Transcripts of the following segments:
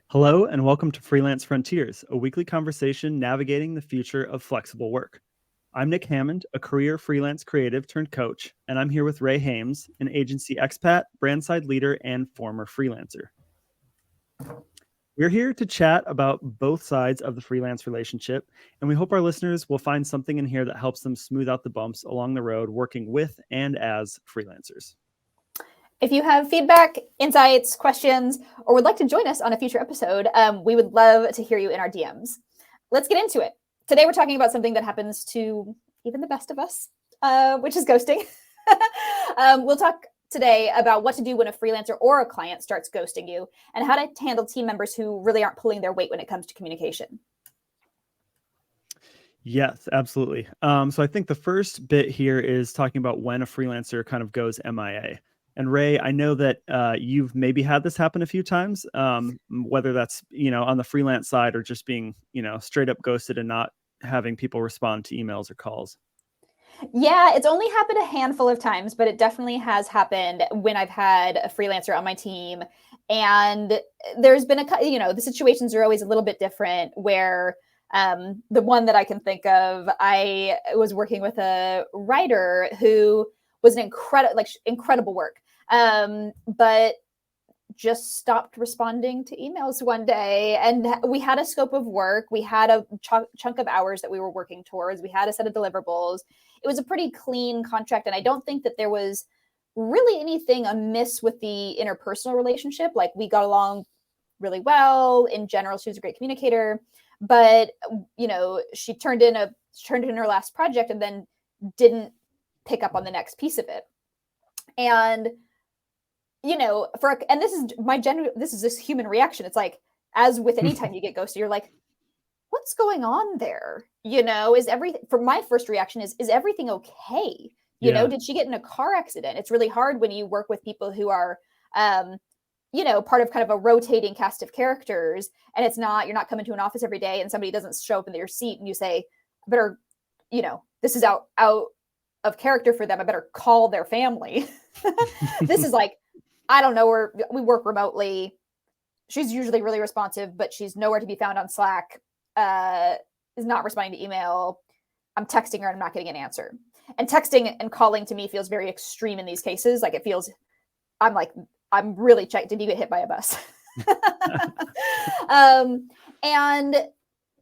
Hello, and welcome to Freelance Frontiers, a weekly conversation navigating the future of flexible work. I'm Nick Hammond, a career freelance creative turned coach, and I'm here with Rae Hames, an agency expat, brand side leader, and former freelancer. We're here to chat about both sides of the freelance relationship, and we hope our listeners will find something in here that helps them smooth out the bumps along the road working with and as freelancers. If you have feedback, insights, questions, or would like to join us on a future episode, we would love to hear you in our DMs. Let's get into it. Today, we're talking about something that happens to even the best of us, which is ghosting. We'll talk today about what to do when a freelancer or a client starts ghosting you and how to handle team members who really aren't pulling their weight when it comes to communication. Yes, absolutely. So I think the first bit here is talking about when a freelancer kind of goes MIA. And Rae, I know that you've maybe had this happen a few times, whether that's, on the freelance side or just being, straight up ghosted and not having people respond to emails or calls. Yeah, it's only happened a handful of times, but it definitely has happened when I've had a freelancer on my team. And there's been the situations are always a little bit different where the one that I can think of, I was working with a writer who was an incredible work, but just stopped responding to emails one day. And we had a scope of work. We had a chunk of hours that we were working towards. We had a set of deliverables. It was a pretty clean contract. And I don't think that there was really anything amiss with the interpersonal relationship. Like, we got along really well. In general, she was a great communicator. But, she turned in her last project and then didn't pick up on the next piece of it. And, this is this human reaction. It's like, as with any time you get ghosted, you're like, what's going on there? Is everything, for my first reaction is everything okay? Did she get in a car accident? It's really hard when you work with people who are, part of kind of a rotating cast of characters, and you're not coming to an office every day and somebody doesn't show up in your seat and you say, I better, this is out of character for them. I better call their family. This is like, I don't know, we work remotely. She's usually really responsive, but she's nowhere to be found on Slack, is not responding to email. I'm texting her and I'm not getting an answer. And texting and calling to me feels very extreme in these cases. Like, it feels, I'm really checked. Did you get hit by a bus? And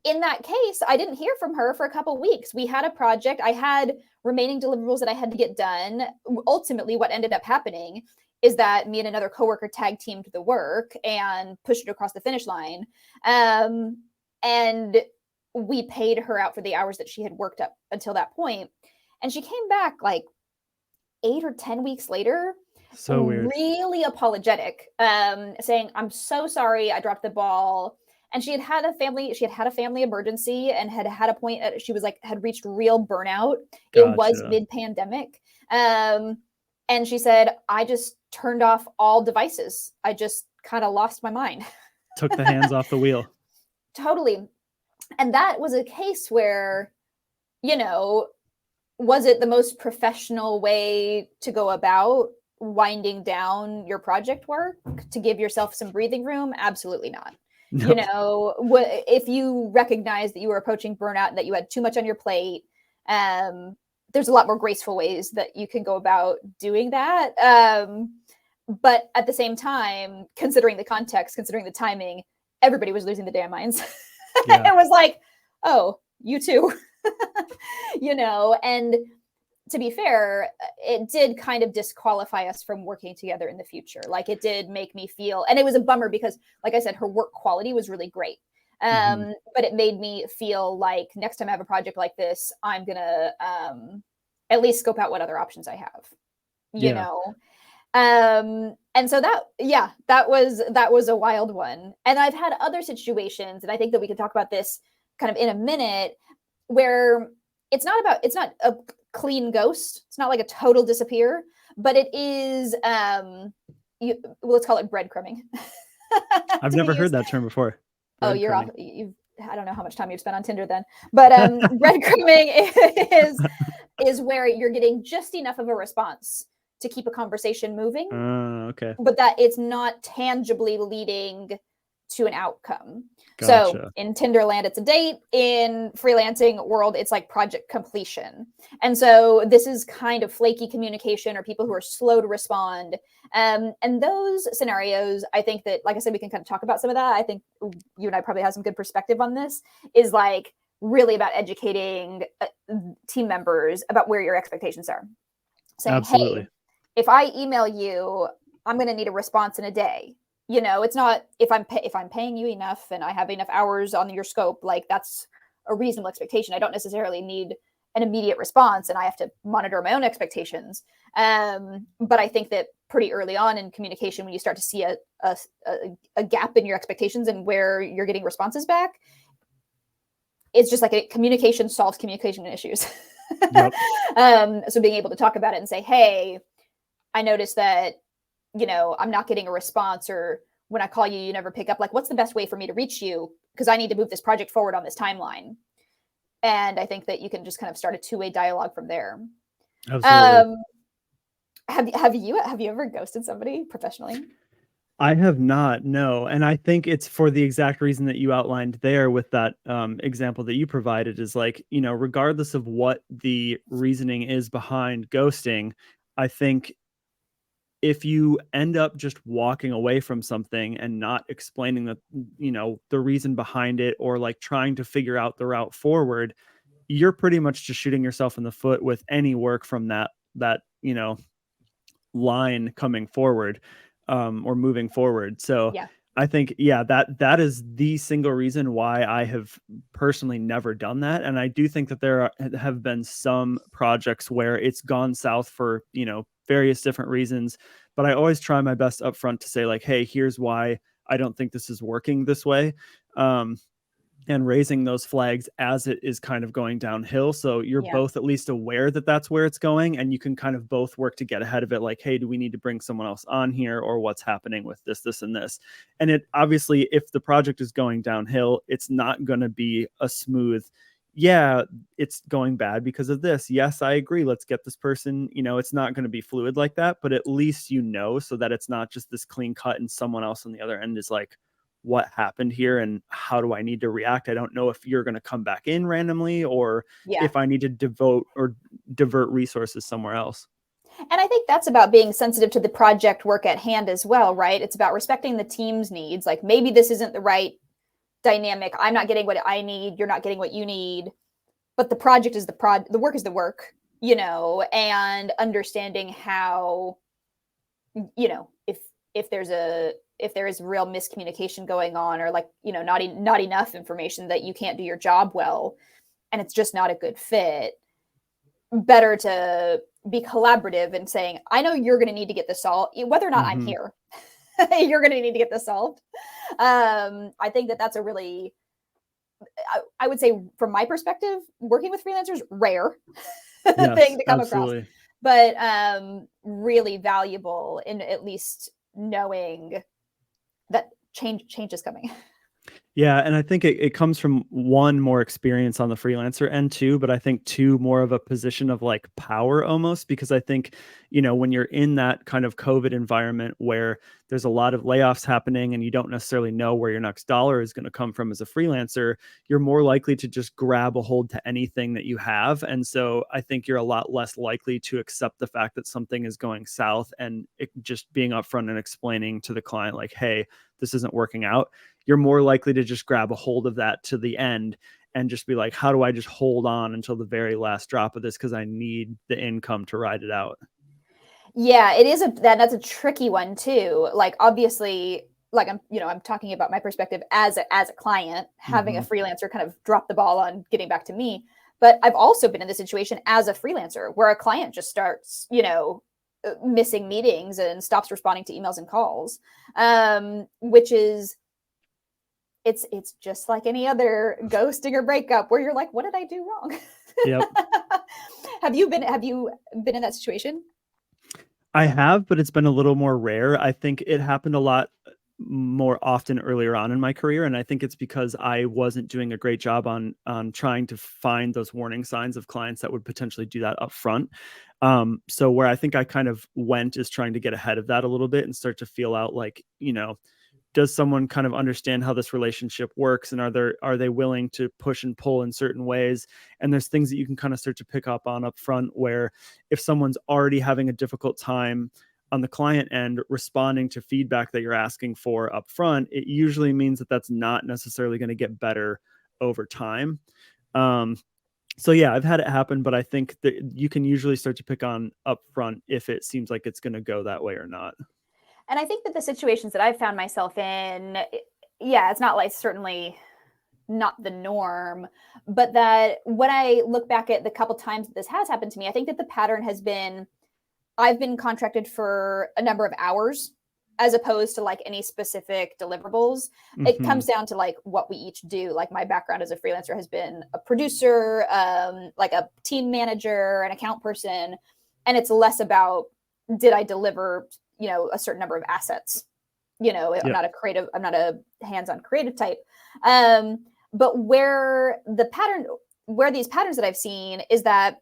in that case, I didn't hear from her for a couple of weeks. We had a project. I had remaining deliverables that I had to get done. Ultimately, what ended up happening is that me and another coworker tag teamed the work and pushed it across the finish line. And we paid her out for the hours that she had worked up until that point. And she came back like 8 or 10 weeks later. So weird. Really apologetic, saying, I'm so sorry, I dropped the ball. And she had a family emergency and had a point at, she was like, had reached real burnout. Gotcha. It was mid-pandemic. And she said, I just turned off all devices. I just kind of lost my mind. Took the hands off the wheel. Totally. And that was a case where, was it the most professional way to go about winding down your project work to give yourself some breathing room? Absolutely not. Nope. If you recognize that you were approaching burnout and that you had too much on your plate, there's a lot more graceful ways that you can go about doing that. But at the same time, considering the context, considering the timing, everybody was losing the damn minds. Yeah. It was like, oh, you too. And to be fair, it did kind of disqualify us from working together in the future. Like, it did make me feel, and it was a bummer because, like I said, her work quality was really great. But it made me feel like next time I have a project like this, I'm going to at least scope out what other options I have, you know? And so that was a wild one. And I've had other situations, and I think that we can talk about this kind of in a minute, where it's not a clean ghost. It's not like a total disappear, but it is, let's call it breadcrumbing. I've never heard that term before. Oh, you're off. I don't know how much time you've spent on Tinder then, but breadcrumbing is where you're getting just enough of a response to keep a conversation moving. Okay. But that it's not tangibly leading to an outcome. So Gotcha. in Tinder land, it's a date. In freelancing world, it's like project completion. And so this is kind of flaky communication or people who are slow to respond. And those scenarios, I think that, like I said, we can kind of talk about some of that. I think you and I probably have some good perspective on this, is like really about educating team members about where your expectations are. Saying, Absolutely. hey, if I email you, I'm going to need a response in a day. You know, it's not if I'm paying you enough and I have enough hours on your scope, like that's a reasonable expectation. I don't necessarily need an immediate response, and I have to monitor my own expectations. But I think that pretty early on in communication, when you start to see a gap in your expectations and where you're getting responses back, it's just like communication solves communication issues. Yep. So being able to talk about it and say, hey, I noticed that, you know, I'm not getting a response, or when I call you, you never pick up. Like, what's the best way for me to reach you? Because I need to move this project forward on this timeline. And I think that you can just kind of start a two-way dialogue from there. Absolutely. Have you ever ghosted somebody professionally? I have not, no. And I think it's for the exact reason that you outlined there with that example that you provided, is like, you know, regardless of what the reasoning is behind ghosting, I think if you end up just walking away from something and not explaining the, you know, the reason behind it, or like trying to figure out the route forward, you're pretty much just shooting yourself in the foot with any work from that, you know, line coming forward, or moving forward. So Yeah. I think, yeah, that is the single reason why I have personally never done that. And I do think that have been some projects where it's gone south for, you know, various different reasons. But I always try my best upfront to say like, hey, here's why I don't think this is working this way. And raising those flags as it is kind of going downhill. So you're Yeah. both at least aware that that's where it's going, and you can kind of both work to get ahead of it. Like, hey, do we need to bring someone else on here, or what's happening with this, and this? And it obviously, if the project is going downhill, it's not going to be a smooth, yeah, it's going bad because of this. Yes, I agree. Let's get this person, you know, it's not going to be fluid like that, but at least, you know, so that it's not just this clean cut and someone else on the other end is like, what happened here and how do I need to react? I don't know if you're going to come back in randomly, or Yeah. if I need to devote or divert resources somewhere else. And I think that's about being sensitive to the project work at hand as well, right? It's about respecting the team's needs. Like, maybe this isn't the right dynamic. I'm not getting what I need. You're not getting what you need. But the project is the work is the work, you know, and understanding how, you know, if there is real miscommunication going on, or like, you know, not enough information that you can't do your job well, and it's just not a good fit, better to be collaborative and saying, I know you're going to need to get this solved, whether or not I'm here. You're going to need to get this solved. I think that that's a really, I would say, from my perspective, working with freelancers, rare thing Yes, to come across, absolutely. but really valuable in at least knowing that change is coming. Yeah, and I think it comes from one, more experience on the freelancer end too, but I think two, more of a position of like power almost, because I think, you know, when you're in that kind of COVID environment where there's a lot of layoffs happening and you don't necessarily know where your next dollar is going to come from as a freelancer, you're more likely to just grab a hold to anything that you have. And so I think you're a lot less likely to accept the fact that something is going south, and just being upfront and explaining to the client like, hey, this isn't working out. You're more likely to just grab a hold of that to the end and just be like, how do I just hold on until the very last drop of this, because I need the income to ride it out. Yeah, it is that's a tricky one too. Like, obviously, like I'm talking about my perspective as a client, having a Mm-hmm. freelancer kind of drop the ball on getting back to me. But I've also been in this situation as a freelancer where a client just starts, you know, missing meetings and stops responding to emails and calls, which is, it's just like any other ghosting or breakup where you're like, what did I do wrong? Yep. Have you been in that situation? I have, but it's been a little more rare. I think it happened a lot more often earlier on in my career, and I think it's because I wasn't doing a great job on trying to find those warning signs of clients that would potentially do that up front. So where I think I kind of went is trying to get ahead of that a little bit and start to feel out like, you know, does someone kind of understand how this relationship works, and are they willing to push and pull in certain ways? And there's things that you can kind of start to pick up on up front, where if someone's already having a difficult time on the client end responding to feedback that you're asking for up front, it usually means that that's not necessarily going to get better over time. So yeah, I've had it happen, but I think that you can usually start to pick on up front if it seems like it's going to go that way or not. And I think that the situations that I've found myself in, yeah, it's not like certainly not the norm, but that when I look back at the couple times that this has happened to me, I think that the pattern has been I've been contracted for a number of hours as opposed to like any specific deliverables. It comes down to like what we each do. Like my background as a freelancer has been a producer, like a team manager, an account person, and it's less about did I deliver, a certain number of assets. I'm not a creative, I'm not a hands-on creative type. But where these patterns that I've seen is that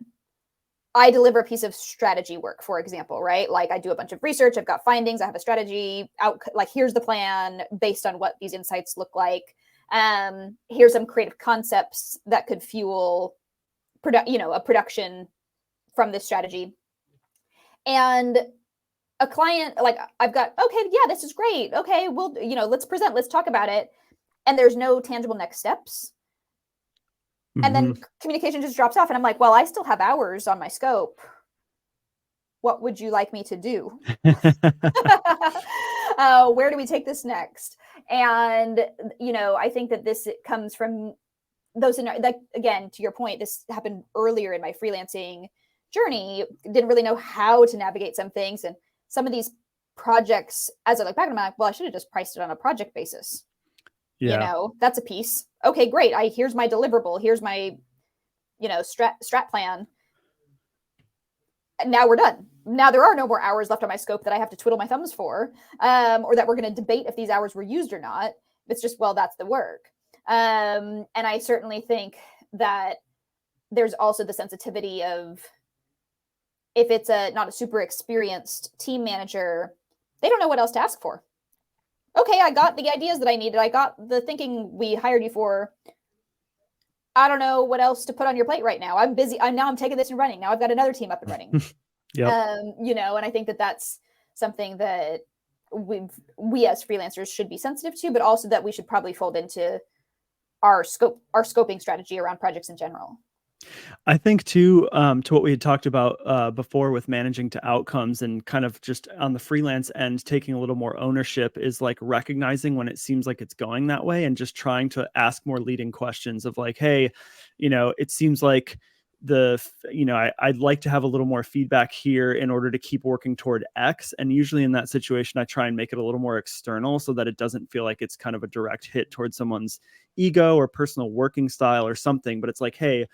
I deliver a piece of strategy work, for example, right? Like I do a bunch of research, I've got findings, I have a strategy out, like here's the plan based on what these insights look like. Here's some creative concepts that could fuel a production from this strategy. And a client, like I've got, okay, yeah, this is great. Okay, well, let's present, let's talk about it. And there's no tangible next steps. And then communication just drops off. And I'm like, well, I still have hours on my scope. What would you like me to do? Where do we take this next? And, I think that this comes from those, like, again, to your point, this happened earlier in my freelancing journey. Didn't really know how to navigate some things. And some of these projects, as I look back, I'm like, well, I should have just priced it on a project basis. Yeah. That's a piece. Okay, great. Here's my deliverable. Here's my, strat plan. And now we're done. Now there are no more hours left on my scope that I have to twiddle my thumbs for, or that we're going to debate if these hours were used or not. It's just, well, that's the work. And I certainly think that there's also the sensitivity of if it's not a super experienced team manager, they don't know what else to ask for. Okay, I got the ideas that I needed. I got the thinking we hired you for. I don't know what else to put on your plate right now. I'm busy. I'm taking this and running. Now I've got another team up and running. And I think that that's something that we as freelancers should be sensitive to, but also that we should probably fold into our scoping strategy around projects in general. I think too, to what we had talked about before with managing to outcomes and kind of just on the freelance end, taking a little more ownership is like recognizing when it seems like it's going that way and just trying to ask more leading questions of like, hey, it seems like I'd like to have a little more feedback here in order to keep working toward X. And usually in that situation, I try and make it a little more external so that it doesn't feel like it's kind of a direct hit towards someone's ego or personal working style or something. But it's like, hey,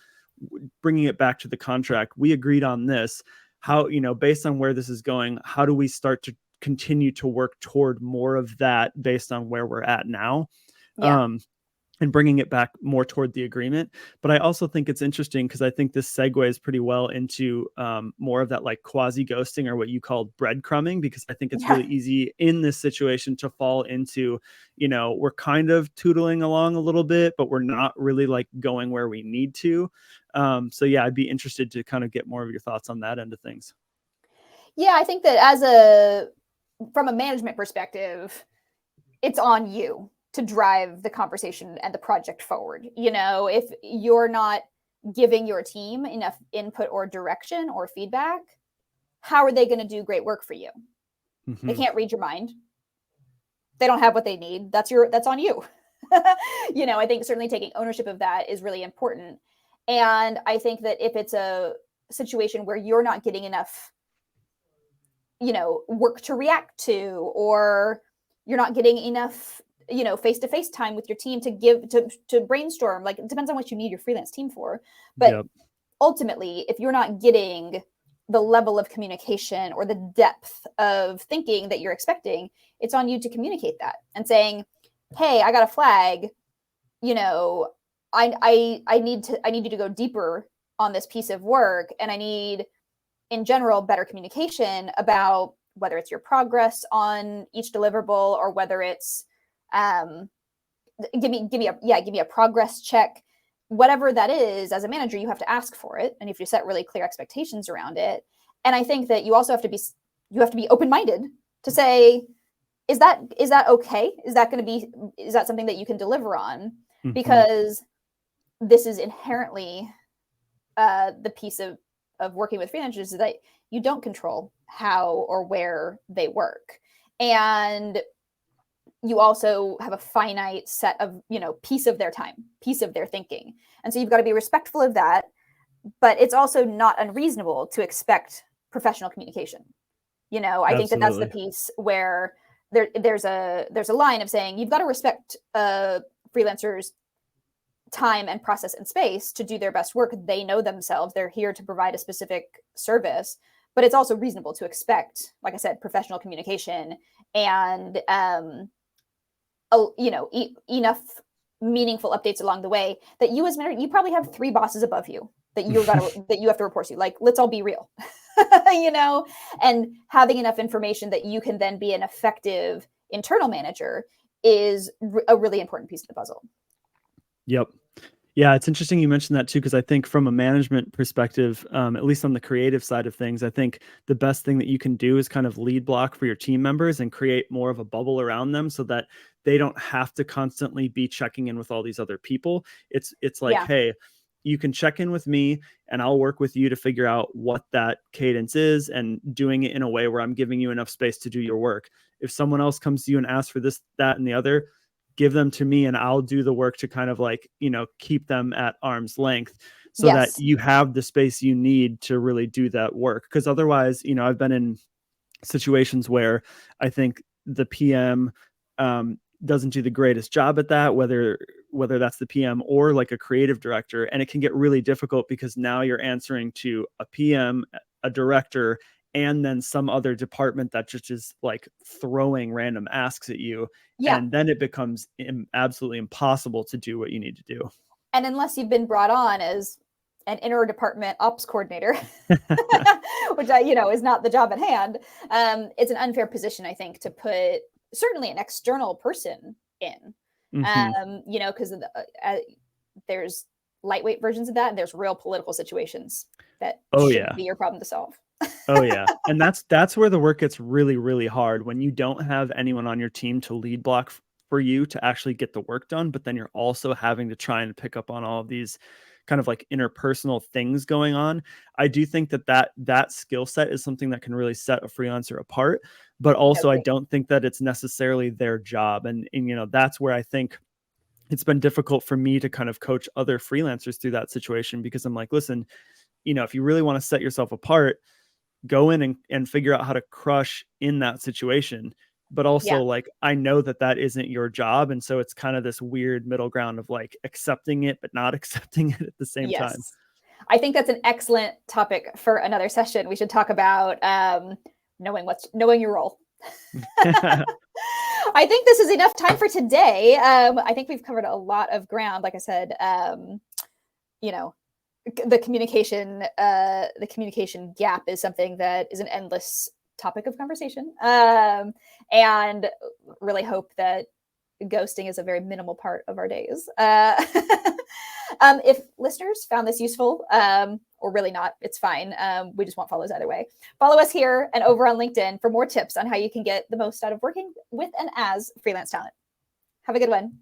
bringing it back to the contract, we agreed on this. How, based on where this is going, how do we start to continue to work toward more of that based on where we're at now? Yeah. And bringing it back more toward the agreement. But I also think it's interesting because I think this segues pretty well into more of that like quasi ghosting or what you call breadcrumbing, because I think it's really easy in this situation to fall into, we're kind of tootling along a little bit, but we're not really like going where we need to. So yeah, I'd be interested to kind of get more of your thoughts on that end of things. Yeah, I think that from a management perspective, it's on you to drive the conversation and the project forward. If you're not giving your team enough input or direction or feedback, how are they going to do great work for you? They can't read your mind. They don't have what they need. That's on you. I think certainly taking ownership of that is really important. And I think that if it's a situation where you're not getting enough, work to react to, or you're not getting enough face-to-face time with your team to brainstorm, like it depends on what you need your freelance team for. But ultimately, if you're not getting the level of communication or the depth of thinking that you're expecting, it's on you to communicate that and saying, hey, I got a flag, I need you to go deeper on this piece of work. And I need, in general, better communication about whether it's your progress on each deliverable or whether it's give me a progress check, whatever that is. As a manager, you have to ask for it, and you have to set really clear expectations around it. And I think that you also have to be open-minded to say, is that okay? Is that something that you can deliver on? Mm-hmm. Because this is inherently the piece of working with freelancers, is that you don't control how or where they work. And you also have a finite set of, piece of their time, piece of their thinking. And so you've got to be respectful of that, but it's also not unreasonable to expect professional communication. I think that that's the piece where there's a line of saying you've got to respect freelancers' time and process and space to do their best work. They know themselves. They're here to provide a specific service, but it's also reasonable to expect, like I said, professional communication and enough meaningful updates along the way that you as manager, you probably have 3 bosses above you that that you have to report to. Like, let's all be real, and having enough information that you can then be an effective internal manager is a really important piece of the puzzle. Yep. Yeah, it's interesting you mentioned that too, because I think from a management perspective, at least on the creative side of things, I think the best thing that you can do is kind of lead block for your team members and create more of a bubble around them so that they don't have to constantly be checking in with all these other people. It's like, hey, you can check in with me and I'll work with you to figure out what that cadence is and doing it in a way where I'm giving you enough space to do your work. If someone else comes to you and asks for this, that, and the other, give them to me and I'll do the work to kind of like, keep them at arm's length so that you have the space you need to really do that work. Because otherwise, I've been in situations where I think the PM doesn't do the greatest job at that, whether that's the PM or like a creative director. And it can get really difficult because now you're answering to a PM, a director, and then some other department that just is like throwing random asks at you. Yeah. And then it becomes absolutely impossible to do what you need to do. And unless you've been brought on as an inter-department ops coordinator, which is not the job at hand, it's an unfair position, I think, to put certainly an external person in, because there's lightweight versions of that, and there's real political situations that shouldn't be your problem to solve. Oh yeah. And that's where the work gets really, really hard, when you don't have anyone on your team to lead block for you to actually get the work done, but then you're also having to try and pick up on all of these kind of like interpersonal things going on. I do think that skill set is something that can really set a freelancer apart, but also I don't think that it's necessarily their job. And that's where I think it's been difficult for me to kind of coach other freelancers through that situation, because I'm like, listen, if you really want to set yourself apart, go in and figure out how to crush in that situation. But also like, I know that isn't your job. And so it's kind of this weird middle ground of like accepting it, but not accepting it at the same time. I think that's an excellent topic for another session. We should talk about knowing your role. I think this is enough time for today. I think we've covered a lot of ground. Like I said, the communication gap is something that is an endless topic of conversation, and really hope that ghosting is a very minimal part of our days. If listeners found this useful, or really not, it's fine. We just want follows either way. Follow us here and over on LinkedIn for more tips on how you can get the most out of working with and as freelance talent. Have a good one.